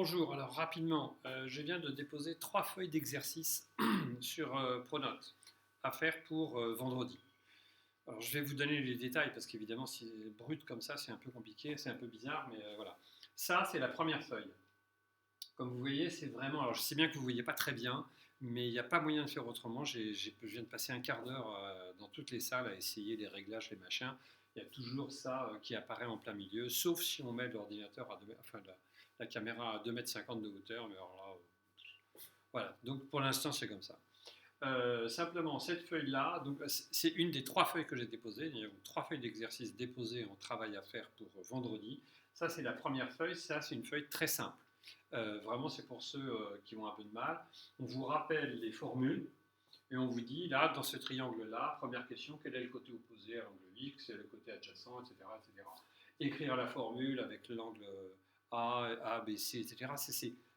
Bonjour, alors rapidement, je viens de déposer 3 feuilles d'exercice sur Pronote à faire pour vendredi. Alors je vais vous donner les détails parce qu'évidemment, si c'est brut comme ça, c'est un peu compliqué, c'est un peu bizarre, mais voilà. Ça, c'est la première feuille. Comme vous voyez, c'est vraiment. Alors je sais bien que vous ne voyez pas très bien, mais il n'y a pas moyen de faire autrement. Je viens de passer un quart d'heure dans toutes les salles à essayer les réglages, les machins. Il y a toujours ça qui apparaît en plein milieu, sauf si on met l'ordinateur à 2 enfin la caméra à 2,50 m de hauteur. Mais alors là, voilà. Donc pour l'instant, c'est comme ça. Simplement, cette feuille-là, donc c'est une des 3 feuilles que j'ai déposées. Il y a 3 feuilles d'exercice déposées en travail à faire pour vendredi. Ça, c'est la première feuille. Ça, c'est une feuille très simple. Vraiment, c'est pour ceux qui ont un peu de mal. On vous rappelle les formules et on vous dit, là, dans ce triangle-là, première question, quel est le côté opposé à l'angle X, quel est le côté adjacent, etc., etc. Écrire la formule avec l'angle A, B, C, etc.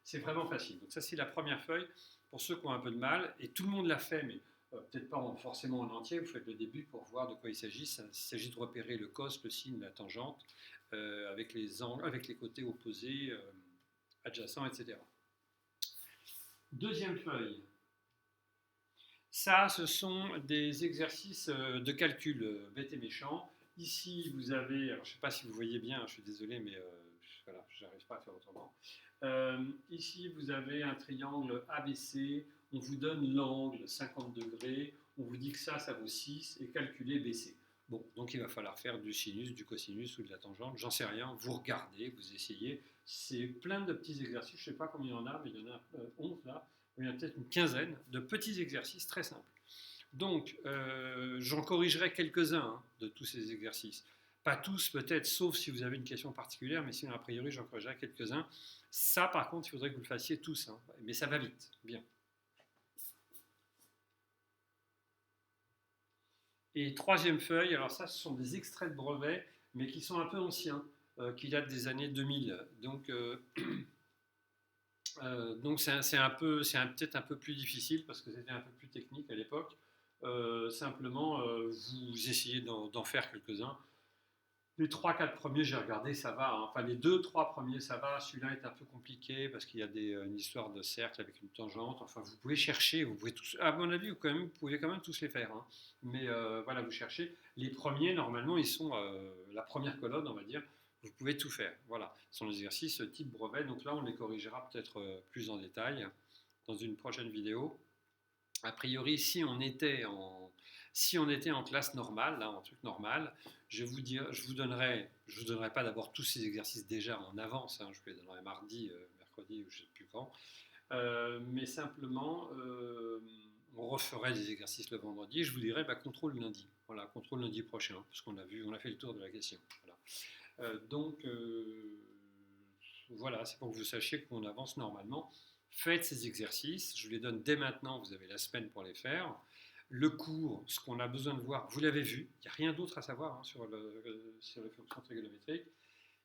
C'est vraiment facile. Donc ça, c'est la première feuille pour ceux qui ont un peu de mal. Et tout le monde l'a fait, mais peut-être pas forcément en entier. Vous faites le début pour voir de quoi il s'agit. Il s'agit de repérer le cos, le sin, la tangente, avec les angles, avec les côtés opposés, adjacents, etc. Deuxième feuille. Ça, ce sont des exercices de calcul bête et méchant. Ici, vous avez, alors je ne sais pas si vous voyez bien, je suis désolé, mais voilà, je n'arrive pas à faire autrement. Ici, vous avez un triangle ABC, on vous donne l'angle 50 degrés, on vous dit que ça vaut 6 et calculer BC. Bon, donc il va falloir faire du sinus, du cosinus ou de la tangente, j'en sais rien, vous regardez, vous essayez. C'est plein de petits exercices, je ne sais pas combien il y en a, mais il y en a 11 là. Il y en a peut-être une quinzaine de petits exercices très simples. Donc, j'en corrigerai quelques-uns de tous ces exercices. Pas tous peut-être, sauf si vous avez une question particulière, mais sinon, a priori, j'en corrigerai quelques-uns. Ça, par contre, il faudrait que vous le fassiez tous, mais ça va vite. Bien. Et troisième feuille, alors ça, ce sont des extraits de brevets, mais qui sont un peu anciens, qui datent des années 2000. Donc peut-être un peu plus difficile parce que c'était un peu plus technique à l'époque. Simplement, vous essayez d'en faire quelques-uns. Les 3-4 premiers, j'ai regardé, ça va. Enfin, les 2-3 premiers, ça va. Celui-là est un peu compliqué parce qu'il y a une histoire de cercle avec une tangente. Enfin, vous pouvez chercher, vous pouvez tous. À mon avis, vous pouvez quand même tous les faire. Mais voilà, vous cherchez. Les premiers, normalement, ils sont la première colonne, on va dire. Vous pouvez tout faire. Voilà, ce sont les exercices type brevet. Donc là, on les corrigera peut-être plus en détail dans une prochaine vidéo. A priori, si on était en classe normale, là, en truc normal, je vous donnerai pas d'abord tous ces exercices déjà en avance. Je vous les donnerai mardi, mercredi ou je ne sais plus quand. Mais simplement, on referait des exercices le vendredi. Et je vous dirai, contrôle lundi. Voilà, contrôle lundi prochain, parce qu'on on a fait le tour de la question. Voilà. Voilà, c'est pour que vous sachiez qu'on avance normalement. Faites ces exercices, je vous les donne dès maintenant, vous avez la semaine pour les faire. Le cours, ce qu'on a besoin de voir, vous l'avez vu, il n'y a rien d'autre à savoir sur les fonctions trigonométriques.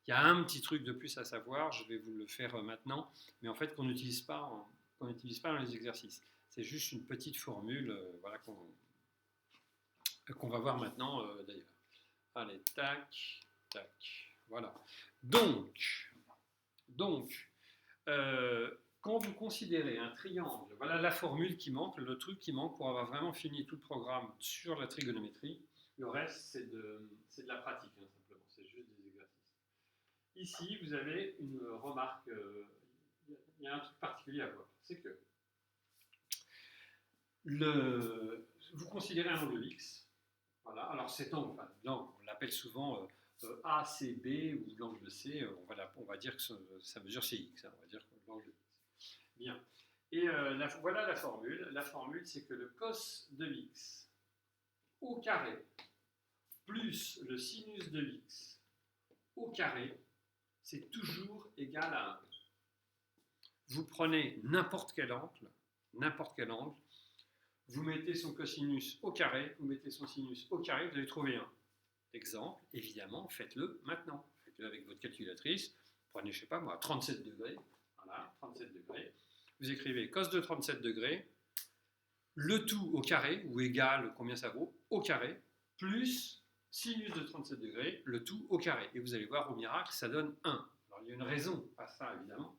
Il y a un petit truc de plus à savoir, je vais vous le faire maintenant, mais en fait qu'on n'utilise pas, dans les exercices. C'est juste une petite formule voilà, qu'on va voir maintenant d'ailleurs. Allez, tac, tac, voilà. Donc, quand vous considérez un triangle, voilà la formule qui manque, le truc qui manque pour avoir vraiment fini tout le programme sur la trigonométrie. Le reste, c'est de la pratique, simplement. C'est juste des exercices. Ici, vous avez une remarque. Il y a un truc particulier à voir. C'est que vous considérez un angle X. Voilà. Alors cet angle, on l'appelle souvent ACB ou l'angle C. On va dire que ça mesure CX. On va dire que l'angle X. Bien. Et voilà la formule. La formule, c'est que le cos de x au carré plus le sinus de x au carré, c'est toujours égal à 1. Vous prenez n'importe quel angle, vous mettez son cosinus au carré, vous mettez son sinus au carré, vous allez trouver 1. Exemple, évidemment, faites-le maintenant. Faites-le avec votre calculatrice. Prenez, je ne sais pas moi, 37 degrés. Voilà, 37 degrés. Vous écrivez cos de 37 degrés, le tout au carré, ou égal, combien ça vaut, au carré, plus sinus de 37 degrés, le tout au carré. Et vous allez voir, au miracle, ça donne 1. Alors, il y a une raison à ça, évidemment.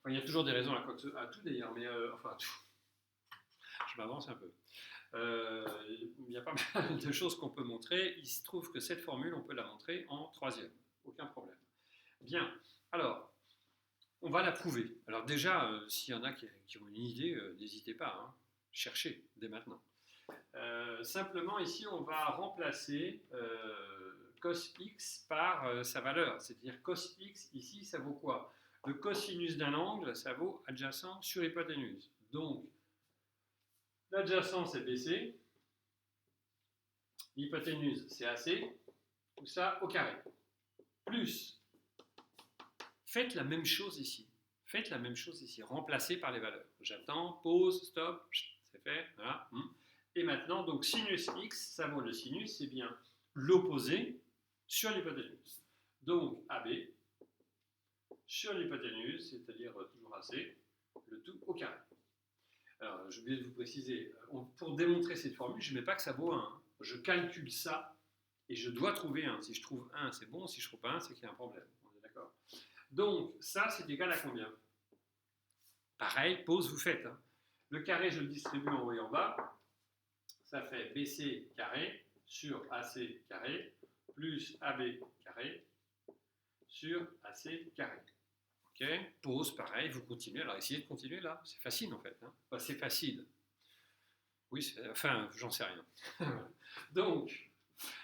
Enfin, il y a toujours des raisons à tout d'ailleurs, mais enfin à tout. Je m'avance un peu. Il y a pas mal de choses qu'on peut montrer. Il se trouve que cette formule, on peut la montrer en troisième. Aucun problème. Bien. Alors, on va la prouver. Alors déjà, s'il y en a qui ont une idée, n'hésitez pas. Hein. Cherchez dès maintenant. Simplement, ici, on va remplacer cos x par sa valeur. C'est-à-dire cos x, ici, ça vaut quoi? Le cosinus d'un angle, ça vaut adjacent sur hypoténuse. Donc, l'adjacent, c'est BC. L'hypoténuse, c'est AC. Tout ça au carré. Plus, faites la même chose ici. Faites la même chose ici. Remplacez par les valeurs. J'attends, pause, stop, c'est fait. Voilà. Et maintenant, donc sinus x, ça vaut le sinus, c'est bien l'opposé sur l'hypoténuse. Donc AB sur l'hypoténuse, c'est-à-dire toujours AC, le tout au carré. Alors, j'ai oublié de vous préciser, pour démontrer cette formule, je ne mets pas que ça vaut 1. Je calcule ça et je dois trouver 1. Si je trouve 1, c'est bon. Si je ne trouve pas 1, c'est qu'il y a un problème. On est d'accord? Donc, ça, c'est égal à combien? Pareil, pause, vous faites. Hein. Le carré, je le distribue en haut et en bas. Ça fait BC carré sur AC carré plus AB carré sur AC carré. Ok, pause, pareil, vous continuez. Alors essayez de continuer là, c'est facile en fait. Hein. Enfin, c'est facile. Oui, enfin, j'en sais rien. Donc,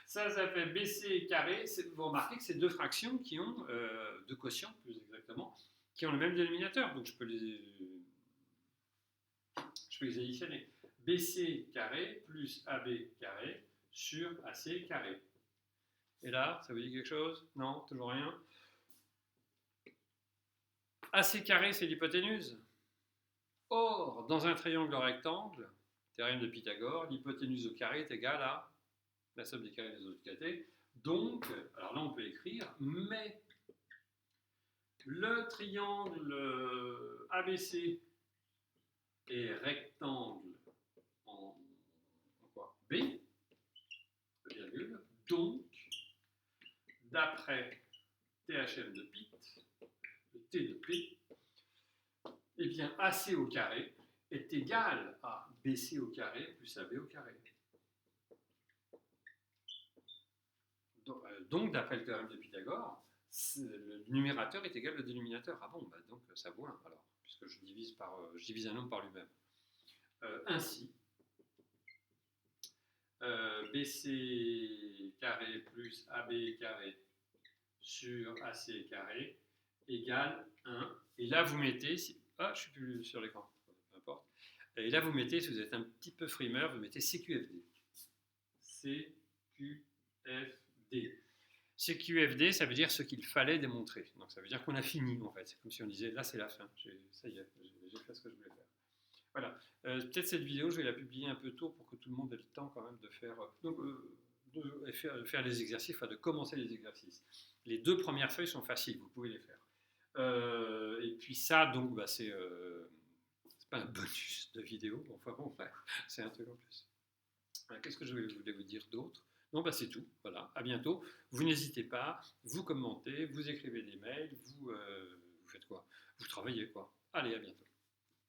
ça fait BC carré. Vous remarquez que c'est deux fractions qui ont, deux quotients plus exactement, qui ont le même dénominateur. Donc je peux les additionner. BC carré plus AB carré sur AC carré. Et là, ça vous dit quelque chose? Non, toujours rien. AC carré, c'est l'hypoténuse. Or, dans un triangle rectangle, théorème de Pythagore, l'hypoténuse au carré est égale à la somme des carrés des autres côtés. Donc, alors là, on peut écrire, mais le triangle ABC est rectangle en quoi? B, virgule, donc, d'après THM de Pitt, le T de Pitt, eh bien AC au carré est égal à BC au carré plus AB au carré. Donc, d'après le théorème de Pythagore, le numérateur est égal au dénominateur. Ah bon, bah donc ça vaut 1 alors, puisque je divise un nombre par lui-même. Ainsi, BC carré plus AB carré sur AC carré égale 1. Et là, vous mettez... Ah, je ne suis plus sur l'écran. Peu importe. Et là, vous mettez, si vous êtes un petit peu frimeur, vous mettez CQFD. CQFD. CQFD, ça veut dire ce qu'il fallait démontrer. Donc, ça veut dire qu'on a fini, en fait. C'est comme si on disait, là, c'est la fin. Ça y est, j'ai fait ce que je voulais faire. Voilà. Peut-être cette vidéo, je vais la publier un peu tôt pour que tout le monde ait le temps quand même de faire... de faire les exercices, enfin de commencer les exercices. Les deux premières feuilles sont faciles, vous pouvez les faire. Et puis ça, donc, bah, c'est pas un bonus de vidéo, enfin bon, ouais, c'est un truc en plus. Qu'est-ce que je voulais vous dire d'autre? Non, bah c'est tout, voilà, à bientôt. Vous n'hésitez pas, vous commentez, vous écrivez des mails, vous faites quoi? Vous travaillez quoi? Allez, à bientôt.